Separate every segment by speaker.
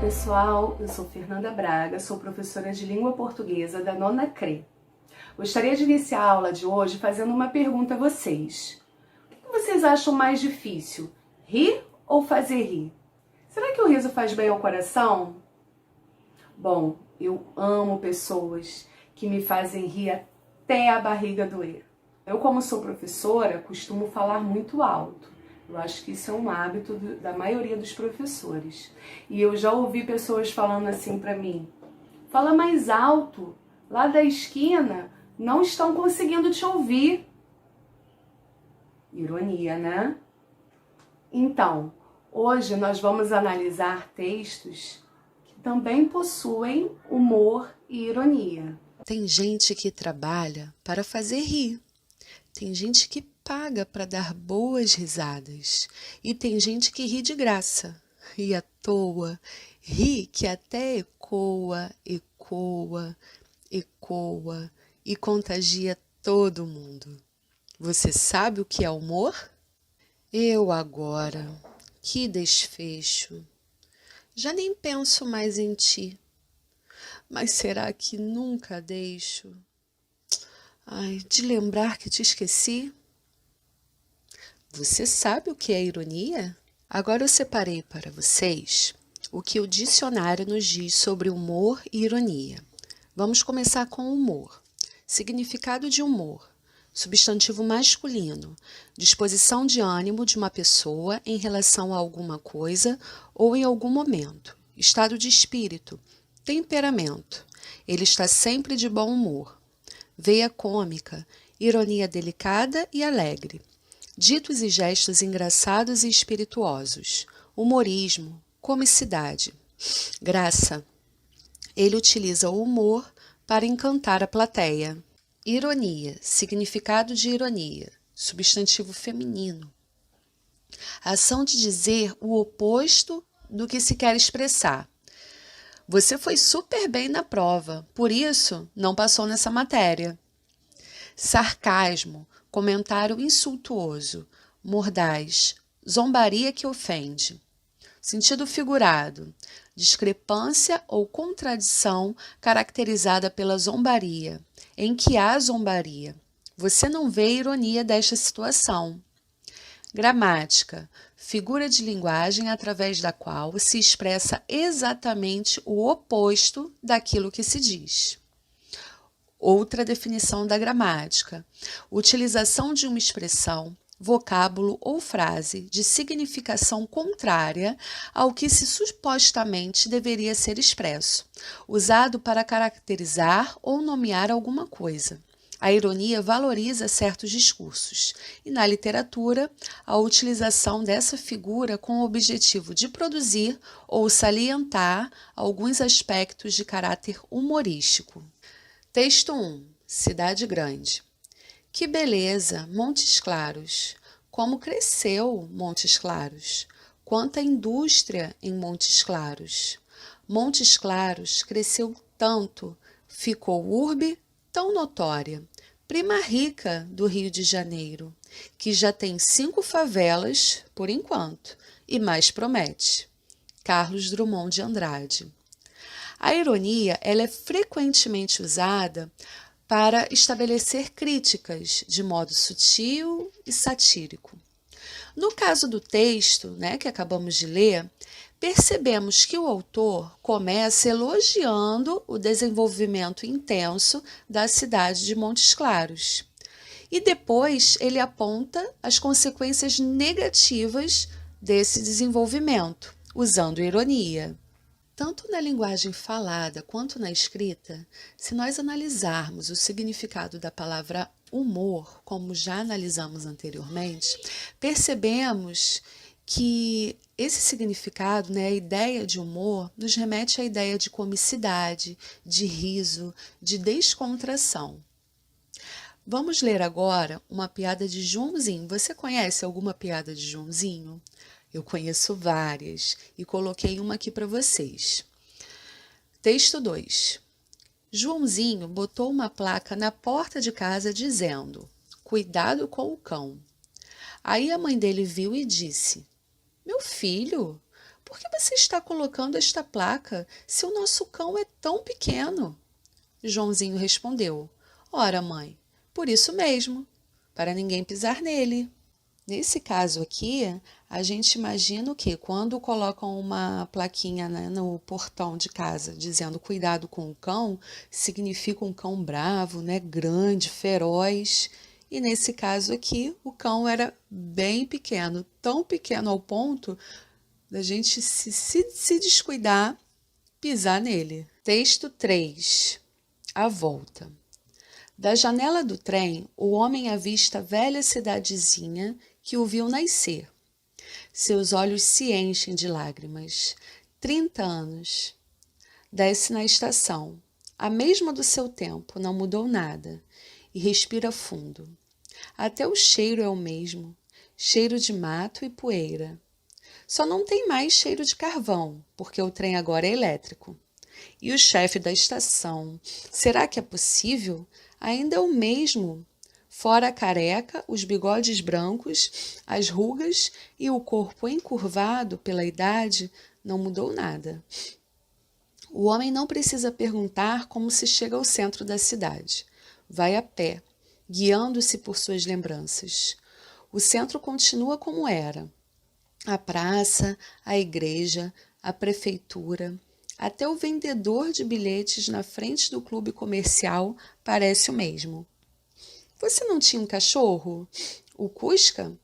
Speaker 1: pessoal, eu sou Fernanda Braga, sou professora de língua portuguesa da Nona CRE. Gostaria de iniciar a aula de hoje fazendo uma pergunta a vocês. O que vocês acham mais difícil, rir ou fazer rir? Será que o riso faz bem ao coração? Bom, eu amo pessoas que me fazem rir até a barriga doer. Eu, como sou professora, costumo falar muito alto. Eu acho que isso é um hábito da maioria dos professores. E eu já ouvi pessoas falando assim pra mim: fala mais alto, lá da esquina não estão conseguindo te ouvir. Ironia, né? Então, hoje nós vamos analisar textos que também possuem humor e ironia.
Speaker 2: Tem gente que trabalha para fazer rir. Tem gente que paga para dar boas risadas. E tem gente que ri de graça, ri à toa, ri que até ecoa e contagia todo mundo. Você sabe o que é humor? Eu agora, que desfecho! Já nem penso mais em ti. Mas será que nunca deixo? Ai, de lembrar que te esqueci? Você sabe o que é ironia? Agora eu separei para vocês o que o dicionário nos diz sobre humor e ironia. Vamos começar com humor. Significado de humor: substantivo masculino, disposição de ânimo de uma pessoa em relação a alguma coisa ou em algum momento. Estado de espírito, temperamento. Ele está sempre de bom humor. Veia cômica, ironia delicada e alegre. Ditos e gestos engraçados e espirituosos. Humorismo, comicidade. Graça. Ele utiliza o humor para encantar a plateia. Ironia, significado de ironia, substantivo feminino. Ação de dizer o oposto do que se quer expressar. Você foi super bem na prova, por isso não passou nessa matéria. Sarcasmo, comentário insultuoso, mordaz, zombaria que ofende. Sentido figurado, discrepância ou contradição caracterizada pela zombaria, em que há zombaria. Você não vê ironia desta situação. Gramática, figura de linguagem através da qual se expressa exatamente o oposto daquilo que se diz. Outra definição da gramática: utilização de uma expressão, vocábulo ou frase de significação contrária ao que se supostamente deveria ser expresso, usado para caracterizar ou nomear alguma coisa. A ironia valoriza certos discursos e, na literatura, a utilização dessa figura com o objetivo de produzir ou salientar alguns aspectos de caráter humorístico. Texto 1. Cidade Grande. Que beleza, Montes Claros! Como cresceu Montes Claros! Quanta indústria em Montes Claros! Montes Claros cresceu tanto, ficou urbe tão notória, prima rica do Rio de Janeiro, que já tem 5 favelas, por enquanto, e mais promete. Carlos Drummond de Andrade. A ironia ela é frequentemente usada para estabelecer críticas de modo sutil e satírico. No caso do texto, que acabamos de ler, percebemos que o autor começa elogiando o desenvolvimento intenso da cidade de Montes Claros. E depois ele aponta as consequências negativas desse desenvolvimento, usando ironia. Tanto na linguagem falada quanto na escrita, se nós analisarmos o significado da palavra humor, como já analisamos anteriormente, percebemos que esse significado, a ideia de humor, nos remete à ideia de comicidade, de riso, de descontração. Vamos ler agora uma piada de Joãozinho. Você conhece alguma piada de Joãozinho? Eu conheço várias e coloquei uma aqui para vocês. Texto 2. Joãozinho botou uma placa na porta de casa dizendo: cuidado com o cão. Aí a mãe dele viu e disse: meu filho, por que você está colocando esta placa se o nosso cão é tão pequeno? Joãozinho respondeu: ora, mãe, por isso mesmo, para ninguém pisar nele. Nesse caso aqui, a gente imagina que quando colocam uma plaquinha, né, no portão de casa dizendo cuidado com o cão, significa um cão bravo, né, grande, feroz. E nesse caso aqui, o cão era bem pequeno, tão pequeno ao ponto da gente se descuidar, pisar nele. Texto 3. A volta. Da janela do trem, o homem avista a velha cidadezinha que o viu nascer. Seus olhos se enchem de lágrimas. 30 anos. Desce na estação. A mesma do seu tempo, não mudou nada. E respira fundo. Até o cheiro é o mesmo. Cheiro de mato e poeira. Só não tem mais cheiro de carvão, porque o trem agora é elétrico. E o chefe da estação, será que é possível? Ainda é o mesmo. Fora a careca, os bigodes brancos, as rugas e o corpo encurvado pela idade, não mudou nada. O homem não precisa perguntar como se chega ao centro da cidade. Vai a pé, guiando-se por suas lembranças. O centro continua como era. A praça, a igreja, a prefeitura, até o vendedor de bilhetes na frente do clube comercial parece o mesmo. Você não tinha um cachorro? O Cusca?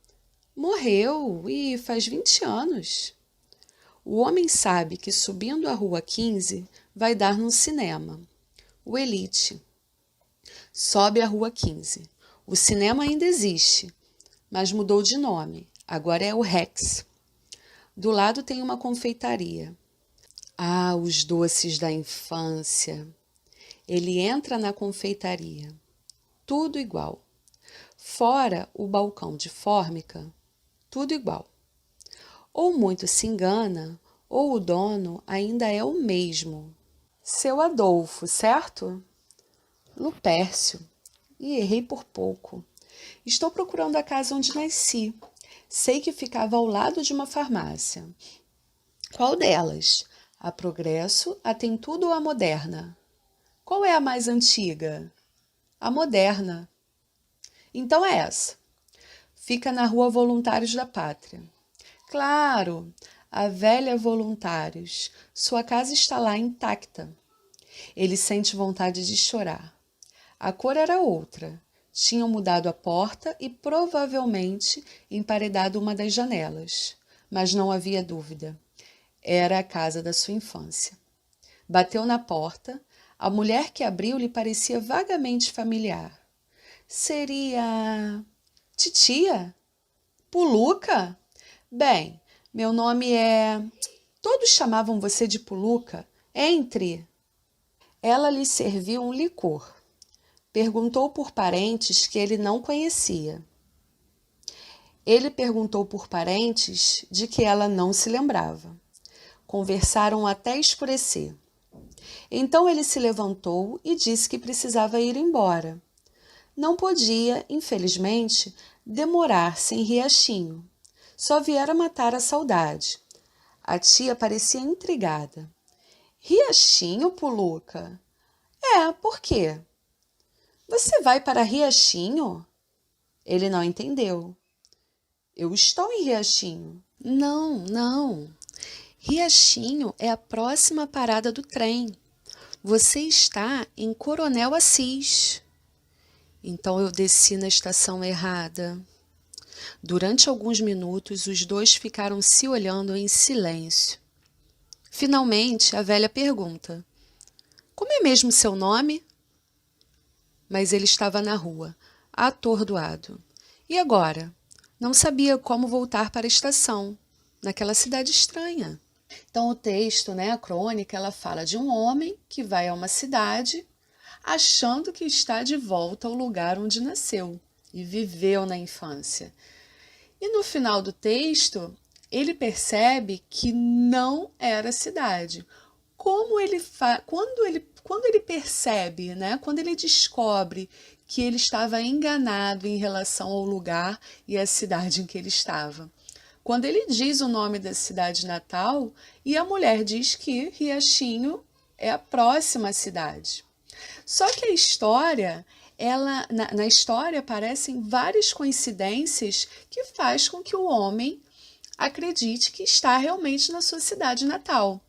Speaker 2: Morreu e faz 20 anos. O homem sabe que subindo a rua 15 vai dar num cinema. O Elite. Sobe a rua 15. O cinema ainda existe, mas mudou de nome. Agora é o Rex. Do lado tem uma confeitaria. Ah, os doces da infância. Ele entra na confeitaria. Tudo igual. Fora o balcão de fórmica, tudo igual. Ou muito se engana, ou o dono ainda é o mesmo. Seu Adolfo, certo? Lupércio. E errei por pouco. Estou procurando a casa onde nasci. Sei que ficava ao lado de uma farmácia. Qual delas? A Progresso, a Tem Tudo ou a Moderna? Qual é a mais antiga? A Moderna. Então é essa. Fica na Rua Voluntários da Pátria. Claro, a velha Voluntários. Sua casa está lá intacta. Ele sente vontade de chorar. A cor era outra. Tinham mudado a porta e provavelmente emparedado uma das janelas. Mas não havia dúvida. Era a casa da sua infância. Bateu na porta. A mulher que abriu lhe parecia vagamente familiar. Seria titia? Puluca? Bem, meu nome é... Todos chamavam você de Puluca? Entre. Ela lhe serviu um licor. Perguntou por parentes que ele não conhecia. Ele perguntou por parentes de que ela não se lembrava. Conversaram até escurecer. Então ele se levantou e disse que precisava ir embora. Não podia, infelizmente, demorar-se em Riachinho. Só viera matar a saudade. A tia parecia intrigada. Riachinho, Puluca? É, por quê? Você vai para Riachinho? Ele não entendeu. Eu estou em Riachinho. Não. Riachinho é a próxima parada do trem. Você está em Coronel Assis. Então eu desci na estação errada. Durante alguns minutos, os dois ficaram se olhando em silêncio. Finalmente, a velha pergunta: como é mesmo seu nome? Mas ele estava na rua, atordoado. E agora? Não sabia como voltar para a estação, naquela cidade estranha. Então o texto, né, a crônica, ela fala de um homem que vai a uma cidade achando que está de volta ao lugar onde nasceu e viveu na infância. E no final do texto, ele percebe que não era cidade. Quando ele percebe, né, quando ele descobre que ele estava enganado em relação ao lugar e à cidade em que ele estava. quando ele diz o nome da cidade natal e a mulher diz que Riachinho é a próxima cidade. Só que a história, na história aparecem várias coincidências que faz com que o homem acredite que está realmente na sua cidade natal.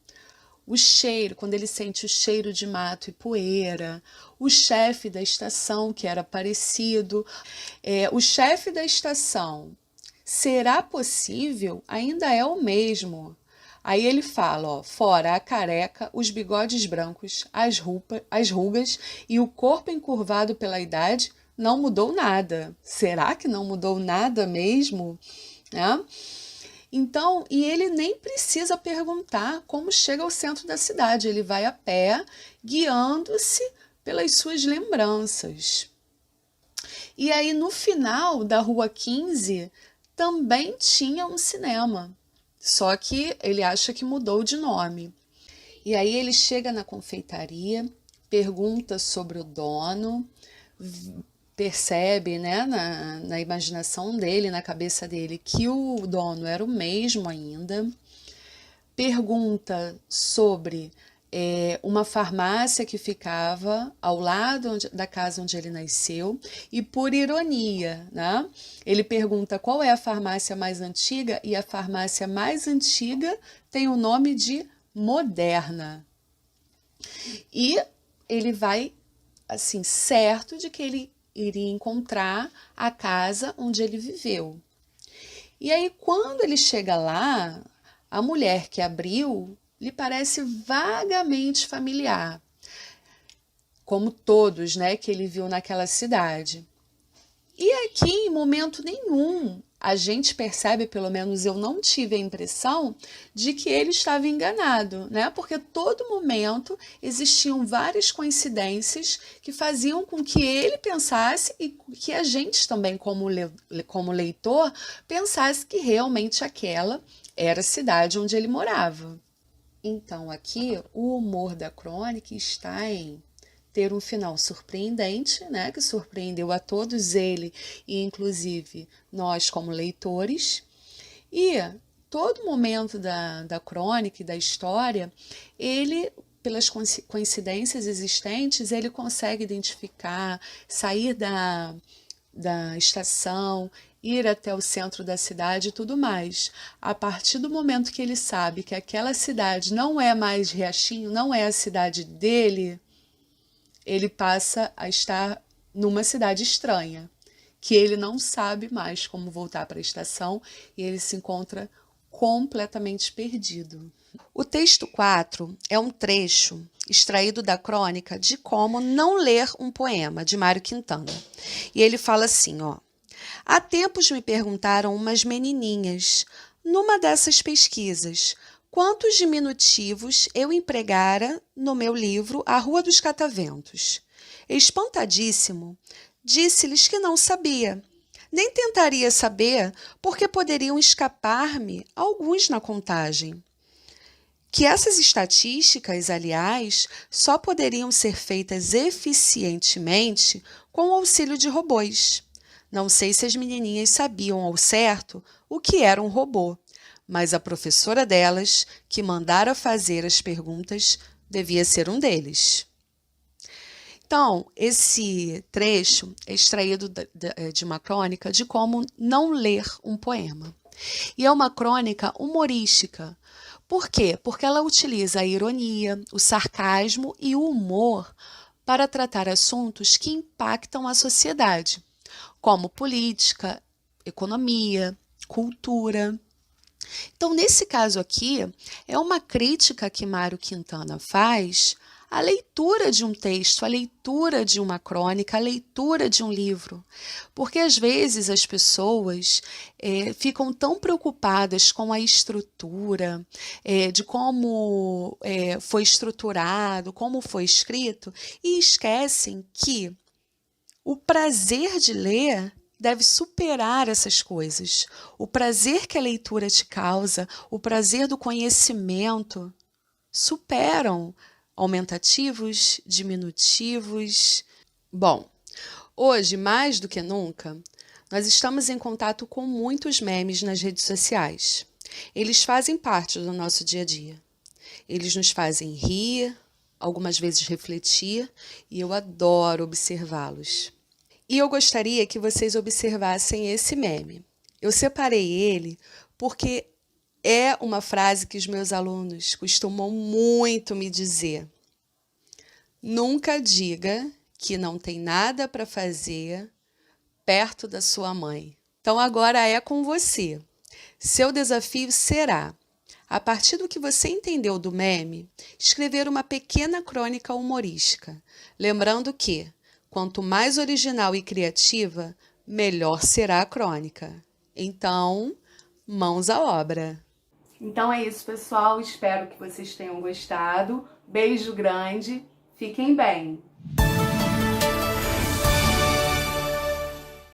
Speaker 2: O cheiro, quando ele sente o cheiro de mato e poeira, o chefe da estação, que era parecido, o chefe da estação, será possível? Ainda é o mesmo. Aí ele fala, ó, fora a careca, os bigodes brancos, as rugas e o corpo encurvado pela idade, não mudou nada. Será que não mudou nada mesmo? Né? Então, e ele nem precisa perguntar como chega ao centro da cidade, ele vai a pé, guiando-se pelas suas lembranças. E aí, no final da Rua 15, também tinha um cinema, só que ele acha que mudou de nome. E aí ele chega na confeitaria, pergunta sobre o dono, percebe, né, na imaginação dele, na cabeça dele, que o dono era o mesmo ainda, pergunta sobre uma farmácia que ficava ao lado da casa onde ele nasceu, e por ironia, né, ele pergunta qual é a farmácia mais antiga, e a farmácia mais antiga tem o nome de Moderna. E ele vai, assim, certo de que ele iria encontrar a casa onde ele viveu. E aí, quando ele chega lá, a mulher que abriu lhe parece vagamente familiar, como todos, né, que ele viu naquela cidade. E aqui, em momento nenhum, a gente percebe, pelo menos eu não tive a impressão, de que ele estava enganado, né? Porque todo momento existiam várias coincidências que faziam com que ele pensasse e que a gente também, como leitor, pensasse que realmente aquela era a cidade onde ele morava. Então, aqui, o humor da crônica está em ter um final surpreendente, né, que surpreendeu a todos ele e inclusive nós como leitores, e todo momento da crônica e da história, ele, pelas coincidências existentes, ele consegue identificar, sair da estação, ir até o centro da cidade e tudo mais. A partir do momento que ele sabe que aquela cidade não é mais Riachinho, não é a cidade dele, ele passa a estar numa cidade estranha, que ele não sabe mais como voltar para a estação e ele se encontra completamente perdido. O texto 4 é um trecho extraído da crônica de Como Não Ler um Poema, de Mário Quintana. E ele fala assim, ó: há tempos me perguntaram umas menininhas, numa dessas pesquisas, quantos diminutivos eu empregara no meu livro A Rua dos Cataventos. Espantadíssimo, disse-lhes que não sabia. Nem tentaria saber, porque poderiam escapar-me alguns na contagem. Que essas estatísticas, aliás, só poderiam ser feitas eficientemente com o auxílio de robôs. Não sei se as menininhas sabiam ao certo o que era um robô, mas a professora delas, que mandara fazer as perguntas, devia ser um deles. Então, esse trecho é extraído de uma crônica de Como Não Ler um Poema. E é uma crônica humorística. Por quê? Porque ela utiliza a ironia, o sarcasmo e o humor para tratar assuntos que impactam a sociedade, como política, economia, cultura. Então, nesse caso aqui, é uma crítica que Mário Quintana faz à leitura de um texto, à leitura de uma crônica, à leitura de um livro. Porque, às vezes, as pessoas ficam tão preocupadas com a estrutura, de como foi estruturado, como foi escrito, e esquecem que o prazer de ler deve superar essas coisas. O prazer que a leitura te causa, o prazer do conhecimento, superam aumentativos, diminutivos. Bom, hoje, mais do que nunca, Nós estamos em contato com muitos memes nas redes sociais. Eles fazem parte do nosso dia a dia. Eles nos fazem rir, algumas vezes refletir, e eu adoro observá-los. E eu gostaria que vocês observassem esse meme. Eu separei ele porque é uma frase que os meus alunos costumam muito me dizer. Nunca diga que não tem nada para fazer perto da sua mãe. Então agora é com você. Seu desafio será, a partir do que você entendeu do meme, escrever uma pequena crônica humorística. Lembrando que, quanto mais original e criativa, melhor será a crônica. Então, mãos à obra!
Speaker 1: Então é isso, pessoal. Espero que vocês tenham gostado. Beijo grande. Fiquem bem.